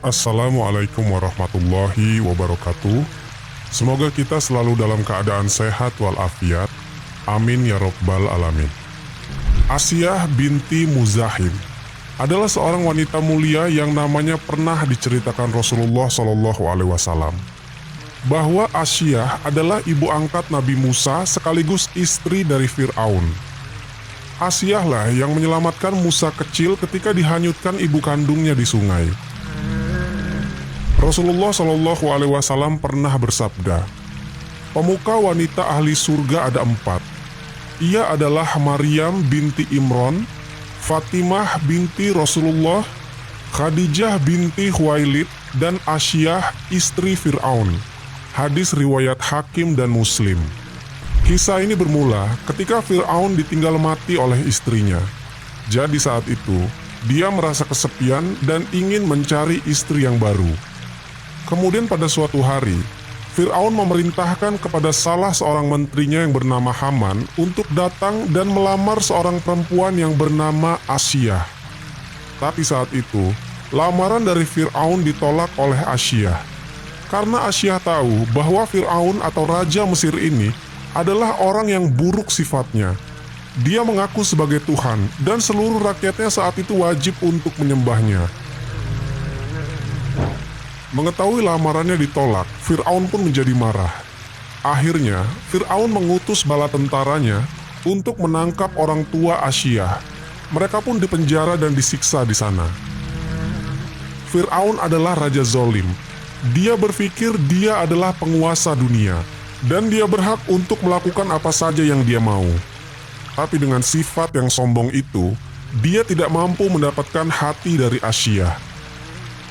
Assalamualaikum warahmatullahi wabarakatuh. Semoga kita selalu dalam keadaan sehat walafiat. Amin ya robbal alamin. Asiyah binti Muzahim adalah seorang wanita mulia yang namanya pernah diceritakan Rasulullah SAW bahwa Asiyah adalah ibu angkat Nabi Musa sekaligus istri dari Fir'aun. Asiyah lah yang menyelamatkan Musa kecil ketika dihanyutkan ibu kandungnya di sungai. Rasulullah SAW pernah bersabda, pemuka wanita ahli surga ada 4. Ia adalah Maryam binti Imran, Fatimah binti Rasulullah, Khadijah binti Khuwailid, dan Asiyah istri Fir'aun. Hadis riwayat Hakim dan Muslim. Kisah ini bermula ketika Fir'aun ditinggal mati oleh istrinya. Jadi saat itu, dia merasa kesepian dan ingin mencari istri yang baru. Kemudian pada suatu hari, Fir'aun memerintahkan kepada salah seorang menterinya yang bernama Haman untuk datang dan melamar seorang perempuan yang bernama Asiyah. Tapi saat itu, lamaran dari Fir'aun ditolak oleh Asiyah. Karena Asiyah tahu bahwa Fir'aun atau Raja Mesir ini adalah orang yang buruk sifatnya. Dia mengaku sebagai Tuhan dan seluruh rakyatnya saat itu wajib untuk menyembahnya. Mengetahui lamarannya ditolak, Fir'aun pun menjadi marah. Akhirnya, Fir'aun mengutus bala tentaranya untuk menangkap orang tua Asiyah. Mereka pun dipenjara dan disiksa di sana. Fir'aun adalah raja zolim. Dia berpikir dia adalah penguasa dunia, dan dia berhak untuk melakukan apa saja yang dia mau. Tapi dengan sifat yang sombong itu, dia tidak mampu mendapatkan hati dari Asiyah.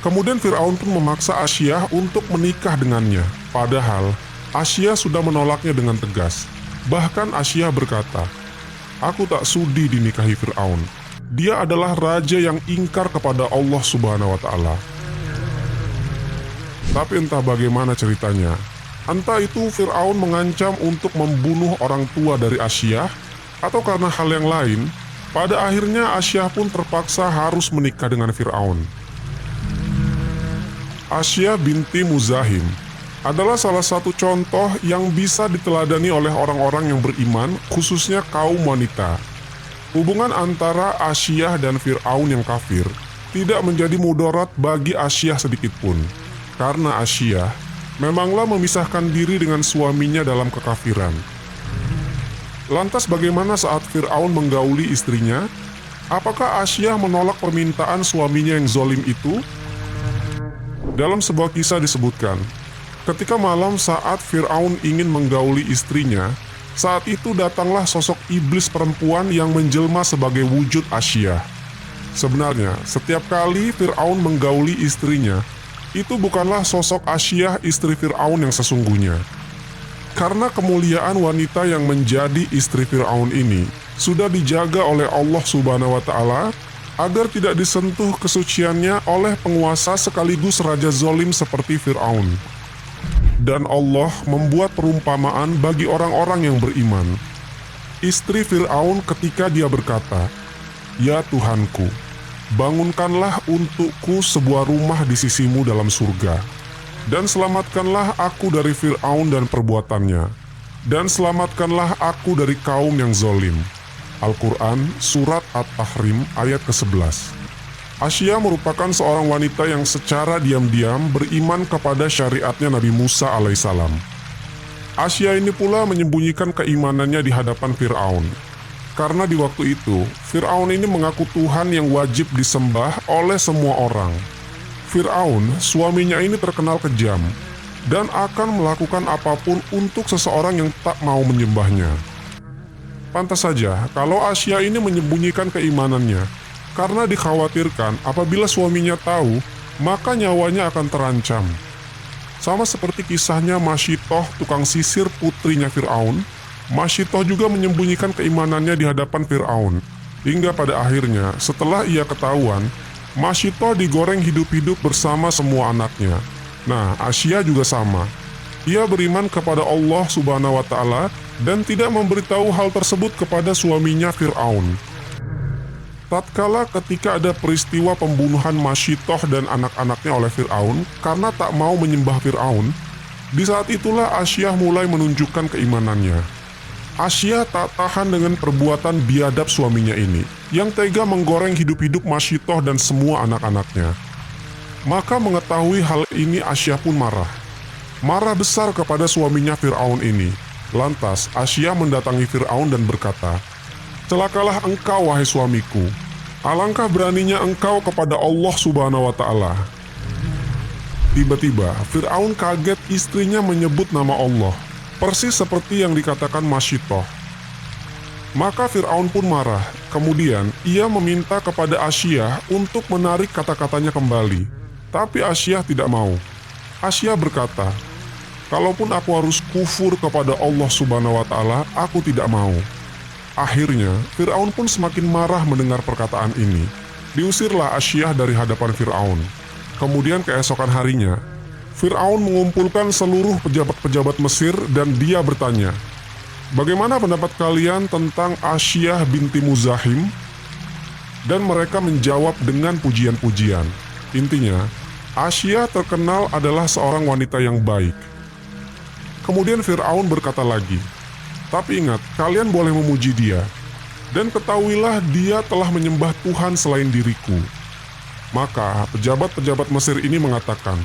Kemudian Fir'aun pun memaksa Asiyah untuk menikah dengannya. Padahal Asiyah sudah menolaknya dengan tegas. Bahkan Asiyah berkata, "Aku tak sudi dinikahi Fir'aun. Dia adalah raja yang ingkar kepada Allah Subhanahu wa Ta'ala." Tapi entah bagaimana ceritanya, entah itu Fir'aun mengancam untuk membunuh orang tua dari Asiyah, atau karena hal yang lain, pada akhirnya Asiyah pun terpaksa harus menikah dengan Fir'aun. Asiyah binti Muzahim adalah salah satu contoh yang bisa diteladani oleh orang-orang yang beriman, khususnya kaum wanita. Hubungan antara Asiyah dan Fir'aun yang kafir tidak menjadi mudarat bagi Asiyah sedikitpun, karena Asiyah memanglah memisahkan diri dengan suaminya dalam kekafiran. Lantas bagaimana saat Fir'aun menggauli istrinya? Apakah Asiyah menolak permintaan suaminya yang zolim itu? Dalam sebuah kisah disebutkan, ketika malam saat Fir'aun ingin menggauli istrinya, saat itu datanglah sosok iblis perempuan yang menjelma sebagai wujud Asiyah. Sebenarnya, setiap kali Fir'aun menggauli istrinya, itu bukanlah sosok Asiyah istri Fir'aun yang sesungguhnya. Karena kemuliaan wanita yang menjadi istri Fir'aun ini sudah dijaga oleh Allah Subhanahu wa Ta'ala agar tidak disentuh kesuciannya oleh penguasa sekaligus raja zolim seperti Fir'aun. Dan Allah membuat perumpamaan bagi orang-orang yang beriman. Istri Fir'aun ketika dia berkata, "Ya Tuhanku, bangunkanlah untukku sebuah rumah di sisimu dalam surga, dan selamatkanlah aku dari Fir'aun dan perbuatannya, dan selamatkanlah aku dari kaum yang zolim." Al-Quran Surat At-Tahrim ayat ke-11. Asiyah merupakan seorang wanita yang secara diam-diam beriman kepada syariatnya Nabi Musa alaihissalam. Asiyah ini pula menyembunyikan keimanannya di hadapan Fir'aun. Karena di waktu itu, Fir'aun ini mengaku Tuhan yang wajib disembah oleh semua orang. Fir'aun, suaminya ini terkenal kejam, dan akan melakukan apapun untuk seseorang yang tak mau menyembahnya. Pantas saja kalau Asiyah ini menyembunyikan keimanannya, karena dikhawatirkan apabila suaminya tahu, maka nyawanya akan terancam. Sama seperti kisahnya Masyitoh, tukang sisir putrinya Fir'aun. Masyitoh juga menyembunyikan keimanannya di hadapan Fir'aun, hingga pada akhirnya setelah ia ketahuan, Masyitoh digoreng hidup-hidup bersama semua anaknya. Nah, Asiyah juga sama. Ia beriman kepada Allah Subhanahu wa Ta'ala dan tidak memberitahu hal tersebut kepada suaminya Fir'aun. Tatkala ketika ada peristiwa pembunuhan Masyitoh dan anak-anaknya oleh Fir'aun karena tak mau menyembah Fir'aun, di saat itulah Asyah mulai menunjukkan keimanannya. Asyah tak tahan dengan perbuatan biadab suaminya ini, yang tega menggoreng hidup-hidup Masyitoh dan semua anak-anaknya. Maka mengetahui hal ini Asyah pun marah. Marah besar kepada suaminya Fir'aun ini. Lantas Asyah mendatangi Fir'aun dan berkata, "Celakalah engkau wahai suamiku. Alangkah beraninya engkau kepada Allah Subhanahu wa Ta'ala." Tiba-tiba Fir'aun kaget istrinya menyebut nama Allah, persis seperti yang dikatakan Masyitoh. Maka Fir'aun pun marah. Kemudian ia meminta kepada Asyah untuk menarik kata-katanya kembali. Tapi Asyah tidak mau. Asyah berkata, "Kalaupun aku harus kufur kepada Allah Subhanahu wa Ta'ala, aku tidak mau." Akhirnya, Fir'aun pun semakin marah mendengar perkataan ini. Diusirlah Asyah dari hadapan Fir'aun. Kemudian keesokan harinya, Fir'aun mengumpulkan seluruh pejabat-pejabat Mesir dan dia bertanya, "Bagaimana pendapat kalian tentang Asyah binti Muzahim?" Dan mereka menjawab dengan pujian-pujian. Intinya, Asyah terkenal adalah seorang wanita yang baik. Kemudian Fir'aun berkata lagi, "Tapi ingat, kalian boleh memuji dia. Dan ketahuilah dia telah menyembah Tuhan selain diriku." Maka pejabat-pejabat Mesir ini mengatakan,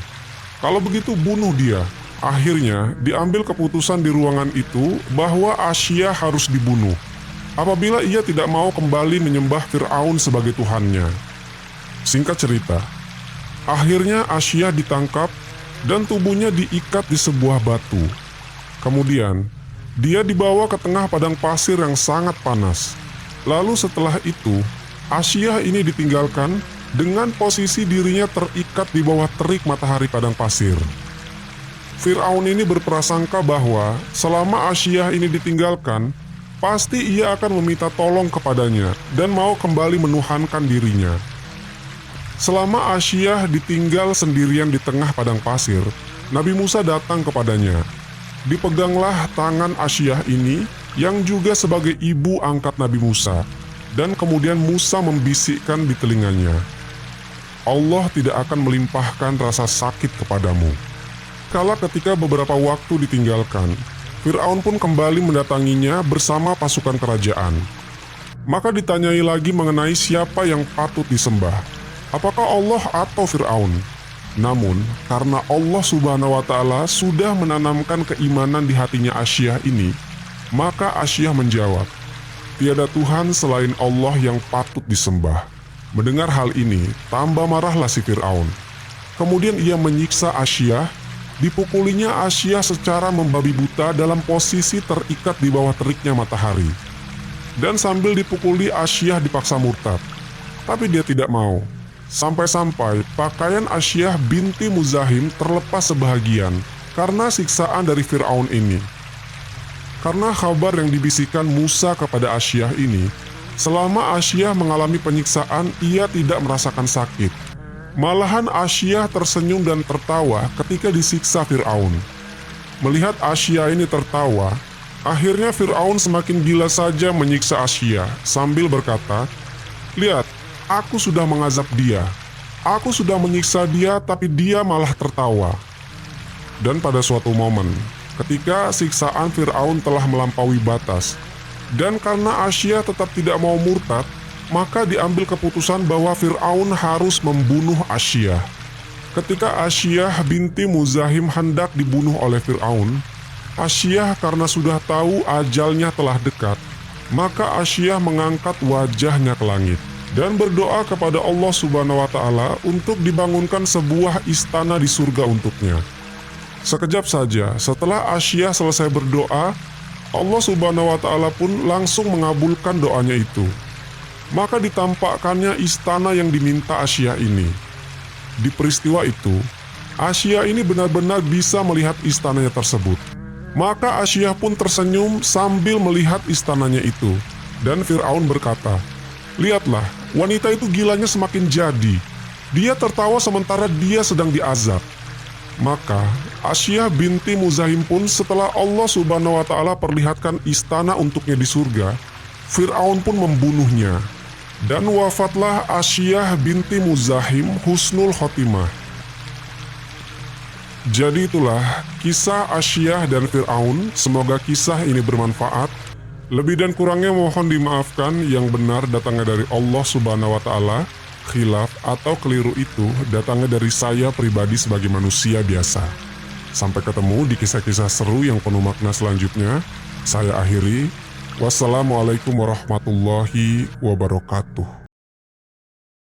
"Kalau begitu bunuh dia." Akhirnya diambil keputusan di ruangan itu bahwa Asyah harus dibunuh apabila ia tidak mau kembali menyembah Fir'aun sebagai Tuhannya. Singkat cerita, akhirnya Asyah ditangkap dan tubuhnya diikat di sebuah batu. Kemudian dia dibawa ke tengah padang pasir yang sangat panas. Lalu setelah itu, Asyah ini ditinggalkan dengan posisi dirinya terikat di bawah terik matahari padang pasir. Fir'aun ini berprasangka bahwa selama Asyah ini ditinggalkan, pasti ia akan meminta tolong kepadanya dan mau kembali menuhankan dirinya. Selama Asyah ditinggal sendirian di tengah padang pasir, Nabi Musa datang kepadanya. Dipeganglah tangan Asyah ini yang juga sebagai ibu angkat Nabi Musa, dan kemudian Musa membisikkan di telinganya, "Allah tidak akan melimpahkan rasa sakit kepadamu." Kala ketika beberapa waktu ditinggalkan, Fir'aun pun kembali mendatanginya bersama pasukan kerajaan. Maka ditanyai lagi mengenai siapa yang patut disembah, apakah Allah atau Fir'aun? Namun, karena Allah Subhanahu wa Ta'ala sudah menanamkan keimanan di hatinya Asyah ini, maka Asyah menjawab, "Tiada Tuhan selain Allah yang patut disembah." Mendengar hal ini, tambah marahlah si Fir'aun. Kemudian ia menyiksa Asyah. Dipukulinya Asyah secara membabi buta dalam posisi terikat di bawah teriknya matahari. Dan sambil dipukuli, Asyah dipaksa murtad. Tapi dia tidak mau. Sampai-sampai pakaian Asyah binti Muzahim terlepas sebahagian karena siksaan dari Fir'aun ini. Karena kabar yang dibisikkan Musa kepada Asyah ini, selama Asyah mengalami penyiksaan, ia tidak merasakan sakit. Malahan Asyah tersenyum dan tertawa ketika disiksa Fir'aun. Melihat Asyah ini tertawa, akhirnya Fir'aun semakin gila saja menyiksa Asyah sambil berkata, "Lihat, aku sudah mengazab dia. Aku sudah menyiksa dia, tapi dia malah tertawa." Dan pada suatu momen, ketika siksaan Fir'aun telah melampaui batas, dan karena Asyah tetap tidak mau murtad, maka diambil keputusan bahwa Fir'aun harus membunuh Asyah. Ketika Asyah binti Muzahim hendak dibunuh oleh Fir'aun, Asyah karena sudah tahu ajalnya telah dekat, maka Asyah mengangkat wajahnya ke langit dan berdoa kepada Allah Subhanahu wa Ta'ala untuk dibangunkan sebuah istana di surga untuknya. Sekejap saja setelah Asyah selesai berdoa, Allah Subhanahu wa Ta'ala pun langsung mengabulkan doanya itu. Maka ditampakkannya istana yang diminta Asyah ini. Di peristiwa itu, Asyah ini benar-benar bisa melihat istananya tersebut. Maka Asyah pun tersenyum sambil melihat istananya itu. Dan Fir'aun berkata, "Lihatlah, wanita itu gilanya semakin jadi. Dia tertawa sementara dia sedang diazab." Maka Asyah binti Muzahim pun setelah Allah Subhanahu wa Ta'ala perlihatkan istana untuknya di surga, Fir'aun pun membunuhnya. Dan wafatlah Asyiyah binti Muzahim husnul khotimah. Jadi itulah kisah Asyiyah dan Fir'aun. Semoga kisah ini bermanfaat. Lebih dan kurangnya mohon dimaafkan. Yang benar datangnya dari Allah Subhanahu wa Ta'ala. Khilaf atau keliru itu datangnya dari saya pribadi sebagai manusia biasa. Sampai ketemu di kisah-kisah seru yang penuh makna selanjutnya. Saya akhiri. Wassalamualaikum warahmatullahi wabarakatuh.